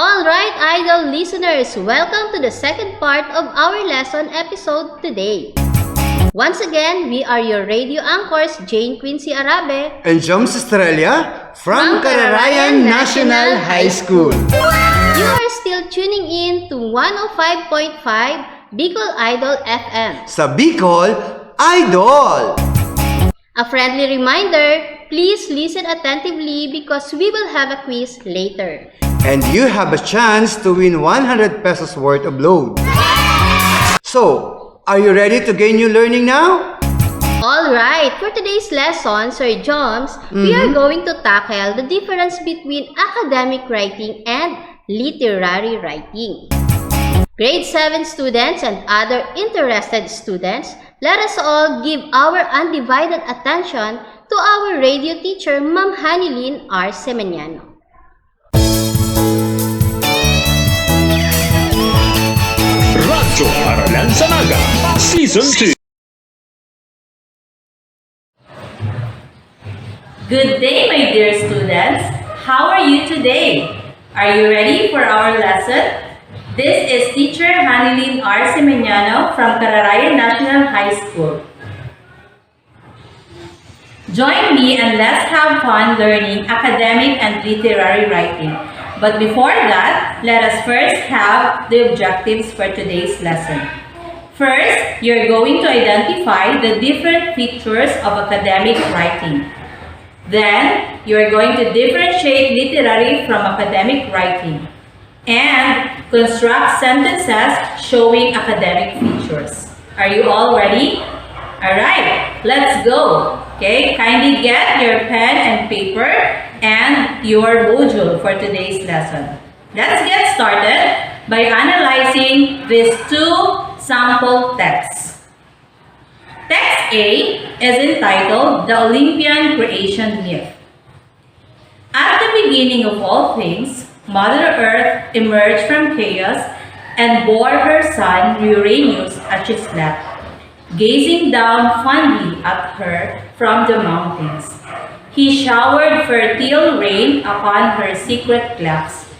Alright, idol listeners, welcome to the second part of our lesson episode today. Once again, we are your radio anchors, Jane Queency Arabe and Joms Estrella from Cararayan National High School. You are still tuning in to 105.5 Bicol Idol FM. Sa Bicol Idol! A friendly reminder, please listen attentively because we will have a quiz later. And you have a chance to win 100 pesos worth of load. So, are you ready to gain new learning now? Alright, for today's lesson, Sir Joms, we are going to tackle the difference between academic writing and literary writing. Grade 7 students and other interested students, let us all give our undivided attention to our radio teacher, Ma'am Hannelyn R. Seminiano. Radyo Aralan sa Naga, Season 2. Good day, my dear students. How are you today? Are you ready for our lesson? This is Teacher Hannelyn R. Seminiano from Cararayan National High School. Join me and let's have fun learning academic and literary writing. But before that, let us first have the objectives for today's lesson. First, you're going to identify the different features of academic writing. Then, you're going to differentiate literary from academic writing and construct sentences showing academic features. Are you all ready? Alright, let's go. Okay, kindly get your pen and paper and your module for today's lesson. Let's get started by analyzing these two sample texts. Text A is entitled The Olympian Creation Myth. At the beginning of all things, Mother Earth emerged from chaos and bore her son Uranus as she slept, gazing down fondly at her from the mountains. He showered fertile rain upon her secret clefts,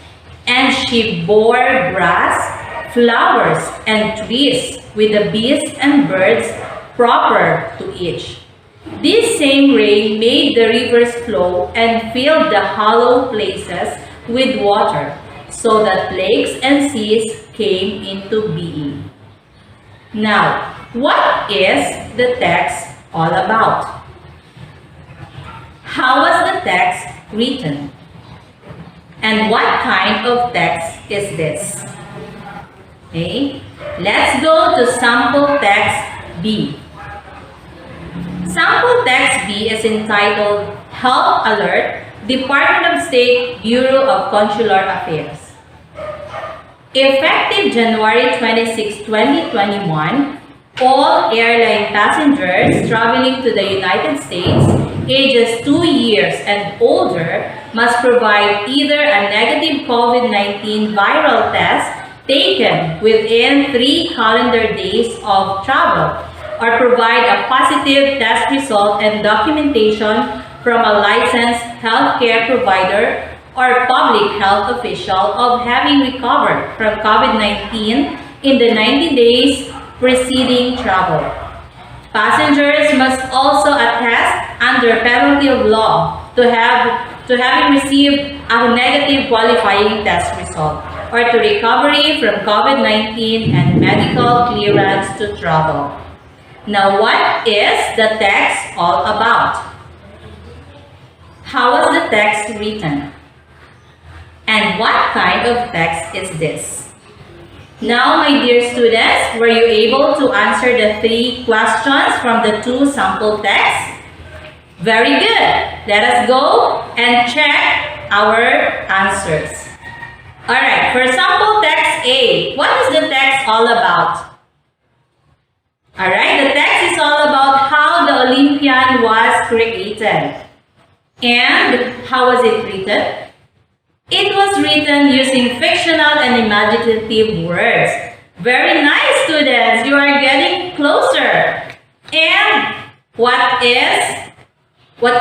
and she bore grass, flowers, and trees with the beasts and birds proper to each. This same rain made the rivers flow and filled the hollow places with water, so that lakes and seas came into being. Now, what is the text all about? How was the text written? And what kind of text is this? Okay, let's go to sample text B. Sample text B is entitled Help Alert, Department of State, Bureau of Consular Affairs. Effective January 26, 2021, all airline passengers traveling to the United States ages 2 years and older must provide either a negative COVID-19 viral test taken within 3 calendar days of travel or provide a positive test result and documentation from a licensed healthcare provider or public health official of having recovered from COVID-19 in the 90 days preceding travel. Passengers must also attest under penalty of law to having received a negative qualifying test result or to recovery from COVID-19 and medical clearance to travel. Now, what is the text all about? How was the text written? And what kind of text is this? Now, my dear students, were you able to answer the 3 questions from the 2 sample texts? Very good. Let us go and check our answers. Alright, for sample text A, what is the text all about? Alright, the text is all about how the Olympian was created. And how was it written? It was written using fictional and imaginative words. Very nice, students. You are getting closer. And what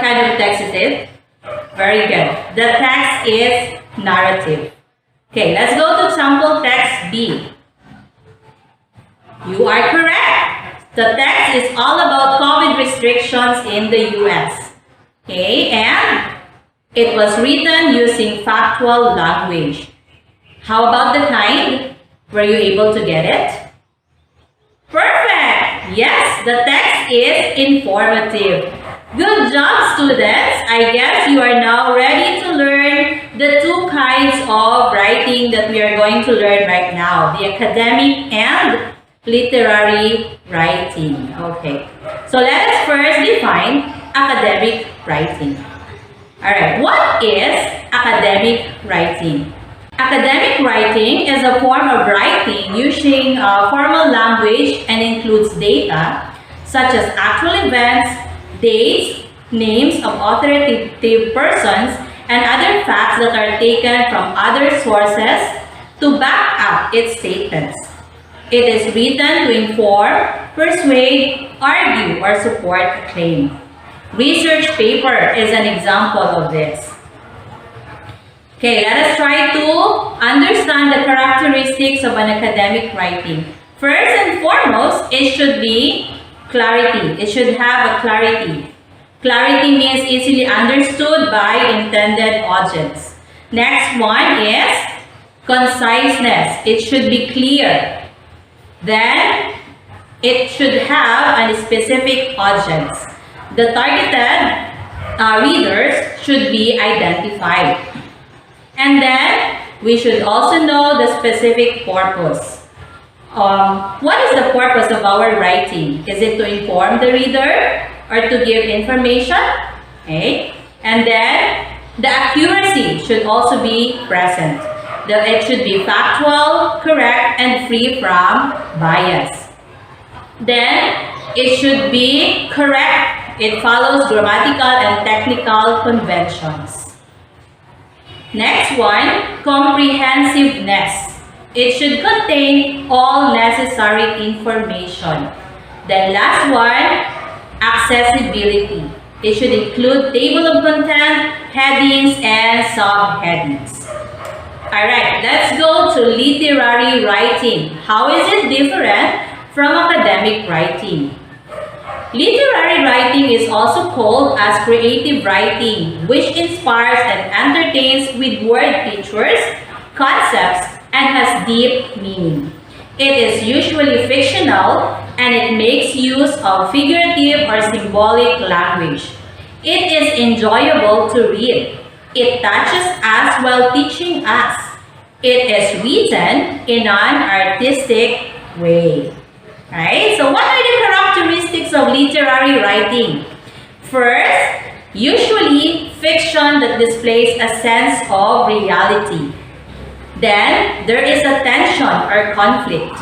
kind of text is it? Very good. The text is narrative. Okay, let's go to sample text B. You are correct. The text is all about COVID restrictions in the US. Okay, and it was written using factual language. How about the kind? Were you able to get it? Perfect! Yes, the text is informative. Good job, students! I guess you are now ready to learn the two kinds of writing that we are going to learn right now, the academic and literary writing. Okay, so let us first define academic writing. Alright, what is academic writing? Academic writing is a form of writing using formal language and includes data such as actual events, dates, names of authoritative persons, and other facts that are taken from other sources to back up its statements. It is written to inform, persuade, argue, or support a claim. Research paper is an example of this. Okay, let us try to understand the characteristics of an academic writing. First and foremost, it should be clarity. It should have a clarity. Clarity means easily understood by intended audience. Next one is conciseness. It should be clear. Then, it should have a specific audience. The targeted readers should be identified. And then, we should also know the specific purpose. What is the purpose of our writing? Is it to inform the reader or to give information? Okay. And then, the accuracy should also be present. It should be factual, correct, and free from bias. Then, it should be correct. It follows grammatical and technical conventions. Next one, comprehensiveness. It should contain all necessary information. Then last one, accessibility. It should include table of content, headings, and subheadings. Alright, let's go to literary writing. How is it different from academic writing? Literary writing is also called as creative writing, which inspires and entertains with word pictures, concepts, and has deep meaning. It is usually fictional and it makes use of figurative or symbolic language. It is enjoyable to read. It touches us while teaching us. It is written in an artistic way. Right? So what are the characteristics of literary writing? First, usually fiction that displays a sense of reality. Then, there is a tension or conflict.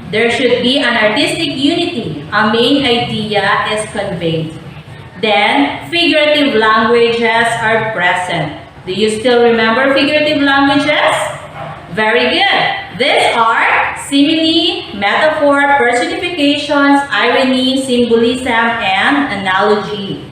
There should be an artistic unity. A main idea is conveyed. Then, figurative languages are present. Do you still remember figurative languages? Very good. These are simile, metaphor, personifications, irony, symbolism, and analogy.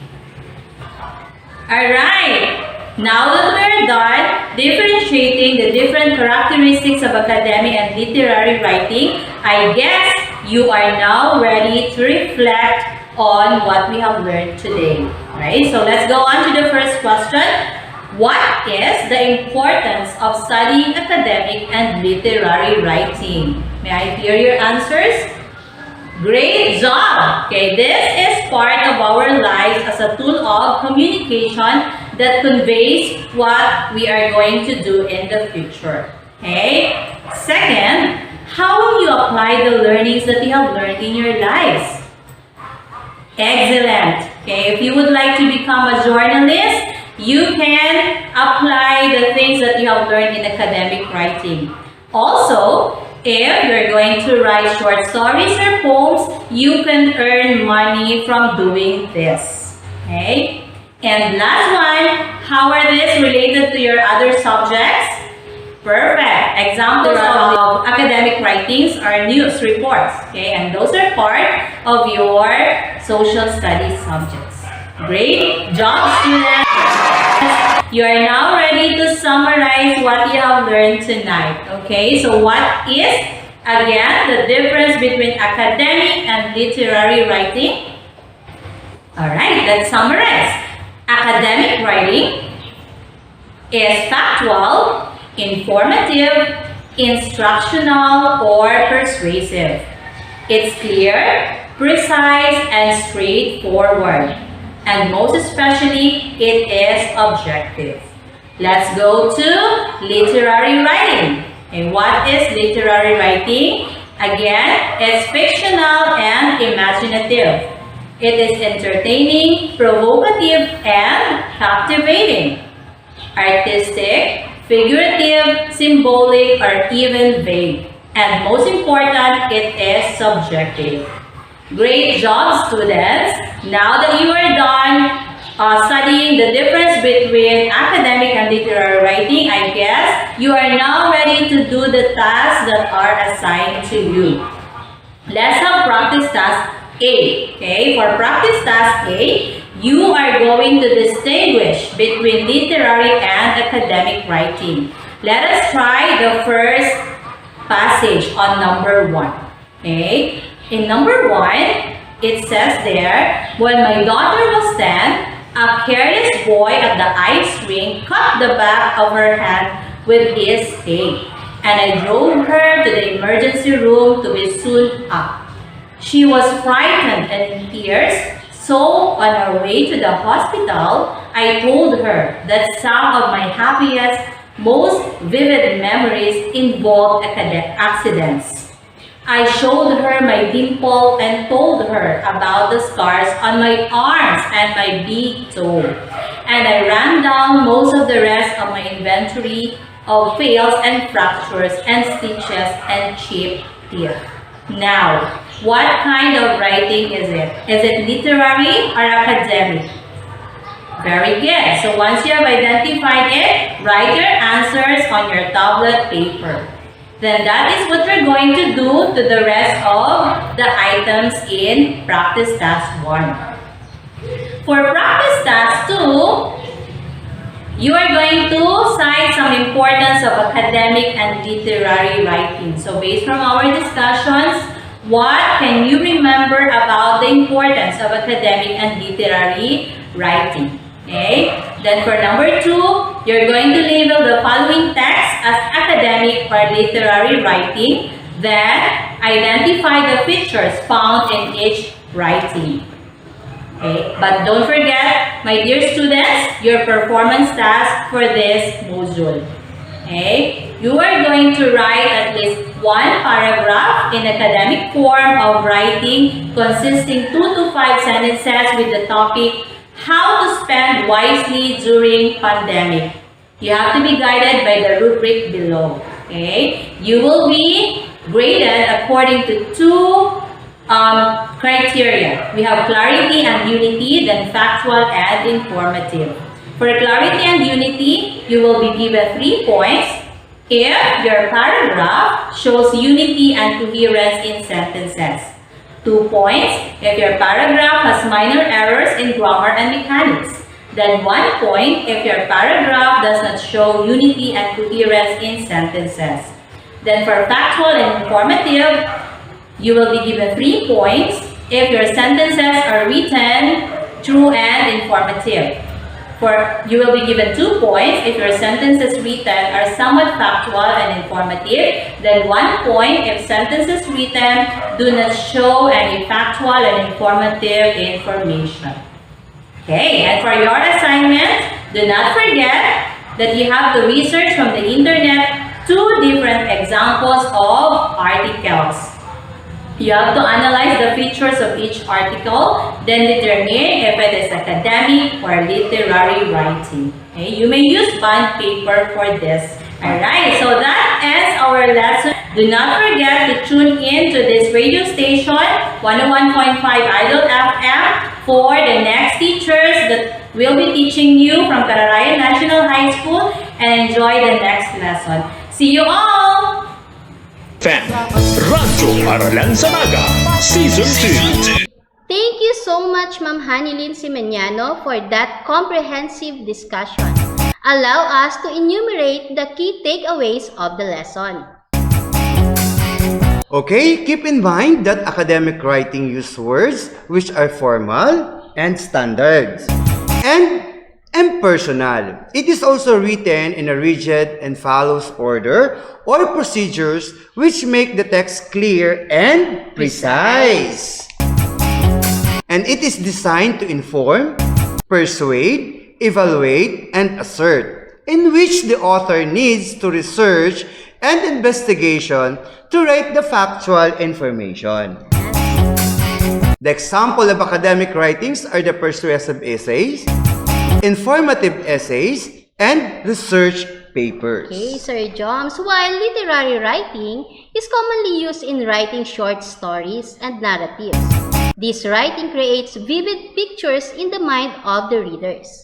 Alright. Now that we're done differentiating the different characteristics of academic and literary writing, I guess you are now ready to reflect on what we have learned today. Right? So let's go on to the first question. What is the importance of studying academic and literary writing? May I hear your answers? Great job! Okay, this is part of our lives as a tool of communication that conveys what we are going to do in the future. Okay? Second, how will you apply the learnings that you have learned in your lives? Excellent! Okay, if you would like to become a journalist, you can apply the things that you have learned in academic writing. Also, if you're going to write short stories or poems, you can earn money from doing this. Okay? And last one, how are these related to your other subjects? Perfect. Examples of academic writings are news reports. Okay? And those are part of your social studies subjects. Great job, students! You are now ready to summarize what you have learned tonight. Okay, so what is, again, the difference between academic and literary writing? Alright, let's summarize. Academic writing is factual, informative, instructional, or persuasive. It's clear, precise, and straightforward. And most especially, it is objective. Let's go to literary writing. And what is literary writing? Again, it's fictional and imaginative. It is entertaining, provocative, and captivating. Artistic, figurative, symbolic, or even vague. And most important, it is subjective. Great job, students! Now that you are done studying the difference between academic and literary writing, I guess you are now ready to do the tasks that are assigned to you. Let's have practice task A. Okay, for practice task A, you are going to distinguish between literary and academic writing. Let us try the first passage on number 1. Okay. In number 1, it says there, when my daughter was 10, a careless boy at the ice rink cut the back of her hand with his spade, and I drove her to the emergency room to be sewn up. She was frightened and in tears, so on our way to the hospital, I told her that some of my happiest, most vivid memories involved accidents. I showed her my dimple and told her about the scars on my arms and my big toe. And I ran down most of the rest of my inventory of fails and fractures and stitches and chipped teeth. Now, what kind of writing is it? Is it literary or academic? Very good. So once you have identified it, write your answers on your tablet paper. Then that is what we're going to do to the rest of the items in practice task 1. For practice task 2, you are going to cite some importance of academic and literary writing. So based from our discussions, what can you remember about the importance of academic and literary writing? Okay. Then for number 2, you're going to label the following text as academic or literary writing. Then identify the features found in each writing. Okay. But don't forget, my dear students, your performance task for this module. Okay. You are going to write at least 1 paragraph in academic form of writing consisting 2 to 5 sentences with the topic how to spend wisely during pandemic. You have to be guided by the rubric below. Okay? You will be graded according to 2 criteria. We have clarity and unity, then factual and informative. For clarity and unity, you will be given 3 points if your paragraph shows unity and coherence in sentences. 2 points if your paragraph has minor errors in grammar and mechanics. Then 1 point if your paragraph does not show unity and coherence in sentences. Then for factual and informative, you will be given 3 points if your sentences are written true and informative. You will be given 2 points if your sentences written are somewhat factual and informative. Then 1 point if sentences written do not show any factual and informative information. Okay, and for your assignment, do not forget that you have to research from the internet 2 different examples of articles. You have to analyze the features of each article, then determine if it is academic or literary writing. Okay? You may use bond paper for this. Alright, so that ends our lesson. Do not forget to tune in to this radio station, 101.5 Idol FM, for the next teachers that will be teaching you from Cararayan National High School, and enjoy the next lesson. See you all! Radyo Aralan sa Naga Season 2. Thank you so much, Ma'am Hannelyn Seminiano, for that comprehensive discussion. Allow us to enumerate the key takeaways of the lesson. Okay, keep in mind that academic writing uses words which are formal and standards and impersonal. It is also written in a rigid and follows order or procedures which make the text clear and precise. And it is designed to inform, persuade, evaluate, and assert, in which the author needs to research and investigation to write the factual information. The example of academic writings are the persuasive essays, informative essays, and research papers. Okay, Sir Joms, while literary writing is commonly used in writing short stories and narratives, this writing creates vivid pictures in the mind of the readers.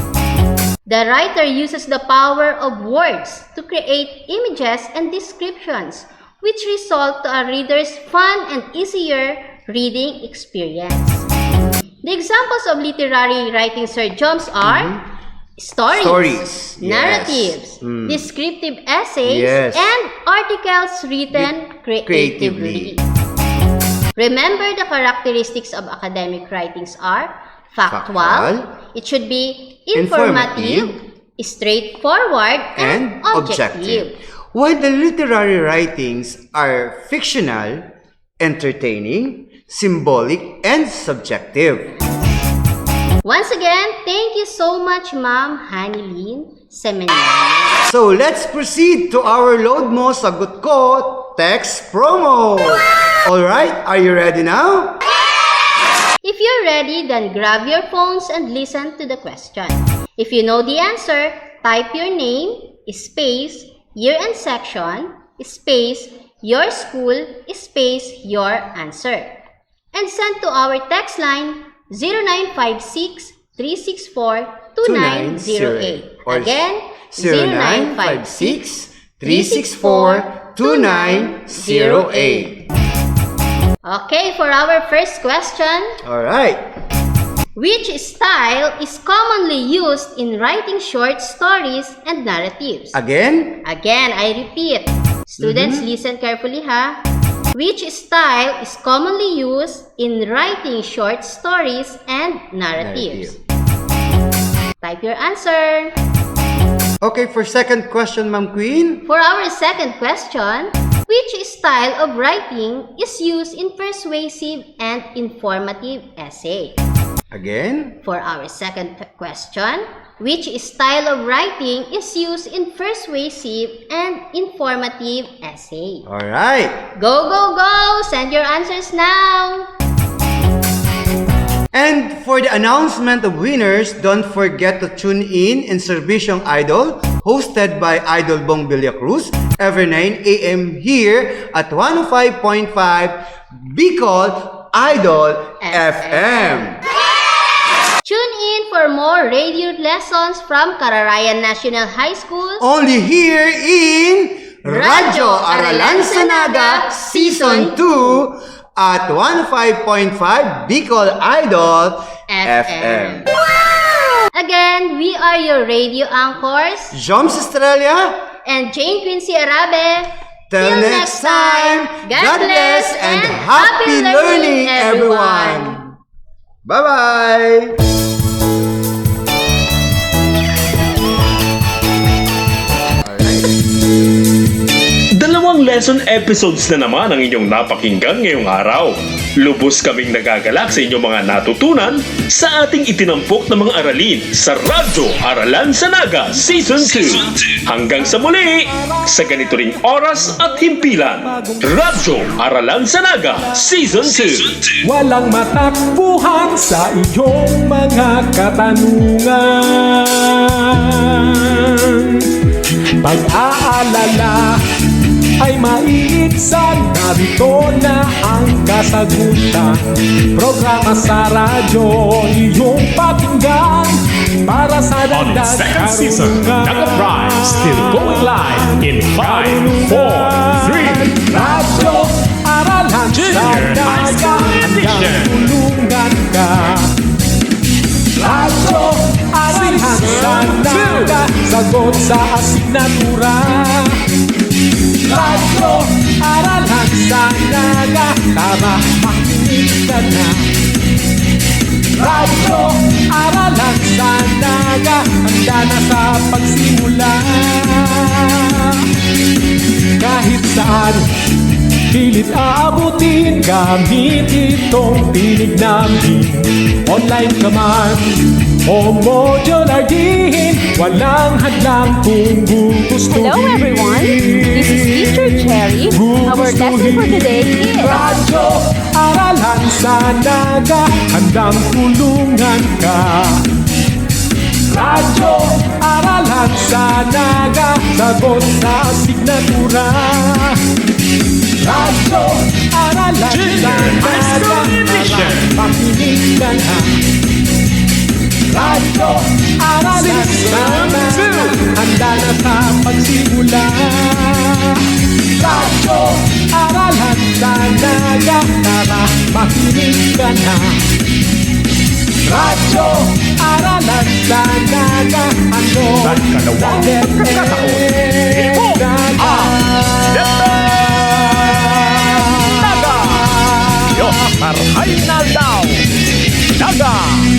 The writer uses the power of words to create images and descriptions, which result to a reader's fun and easier reading experience. The examples of literary writing, Sir Joms, are stories, narratives, yes. descriptive essays, Yes. and articles written creatively. Remember, the characteristics of academic writings are factual, it should be informative, straightforward, and objective. While the literary writings are fictional, entertaining, symbolic, and subjective. Once again, thank you so much, Ma'am Hannelyn Seminiano. So let's proceed to our Load Mo Sagot Ko text promo. Alright, are you ready now? If you're ready, then grab your phones and listen to the question. If you know the answer, type your name, space, year and section, space, your school, space, your answer. And send to our text line 0956-364-2908. Again, 0956-364-2908. Okay, for our first question, Alright. which style is commonly used in writing short stories and narratives? Again, Again, I repeat. Students, listen carefully, ha? Which style is commonly used in writing short stories and narratives? Type your answer. Okay, for second question, Ma'am Queen. For our second question, which style of writing is used in persuasive and informative essay? Again, For our second question, which style of writing is used in persuasive and informative essay? alright. Go, go, go! Send your answers now! And for the announcement of winners, don't forget to tune in Servisyong Idol, hosted by Idol Bong Villacruz, every 9 a.m. here at 105.5 Bicol Idol FM. Tune in for more radio lessons from Cararayan National High School. Only here in Radyo Aralan sa Naga Season 2 at 105.5 Bicol Idol FM. Again, we are your radio anchors, Joms Estrella, and Jane Queency Arabe. till next time, God bless and happy learning everyone. Bye-bye! Dalawang lesson episodes na naman ang inyong napakinggan ngayong araw. Lubos kaming nagagalak sa inyong mga natutunan sa ating itinampok na mga aralin sa Radyo Aralan sa Naga Season 2. Hanggang sa muli, sa ganito ring oras at himpilan, Radyo Aralan sa Naga Season 2. Walang matakbuhan sa iyong mga katanungan. Pag-aalala ay maiigsan, narito na ang kasagutan. Programa sa radyo, iyong pakinggan para sa On dagdag its second season, karunungan. Naga Prime still going live in 5, 4, 3. Radyo Aralan sa Junior High Naga, School hanggang Edition. tulungan ka. sagot sa asignatura. Radyo, aralan sa naga, tara makinig ka na. Radyo, aralan sa naga, handa na sa pagsimula. Kahit saan, pilit aabutin, gamit itong tinig namin. Online ka man o modular din, walang hadlang kung gugustuhin. Hello everyone, this is Teacher Cherry. Our lesson for today is Radyo, aralan sa naga, handang tulungan ka. Radyo, aralan sa naga, sagot sa asignatura. Radyo, aralan sa naga, makinig ka na. Radyo, aralan sa naga, handa na sa pagsimula. Radyo, aralan sa naga, tara makinig ka na. Radyo, aralan sa naga, ano Nagkalawang pagkakataon. Ito ang Naga! Yo, marhay na daw! Naga!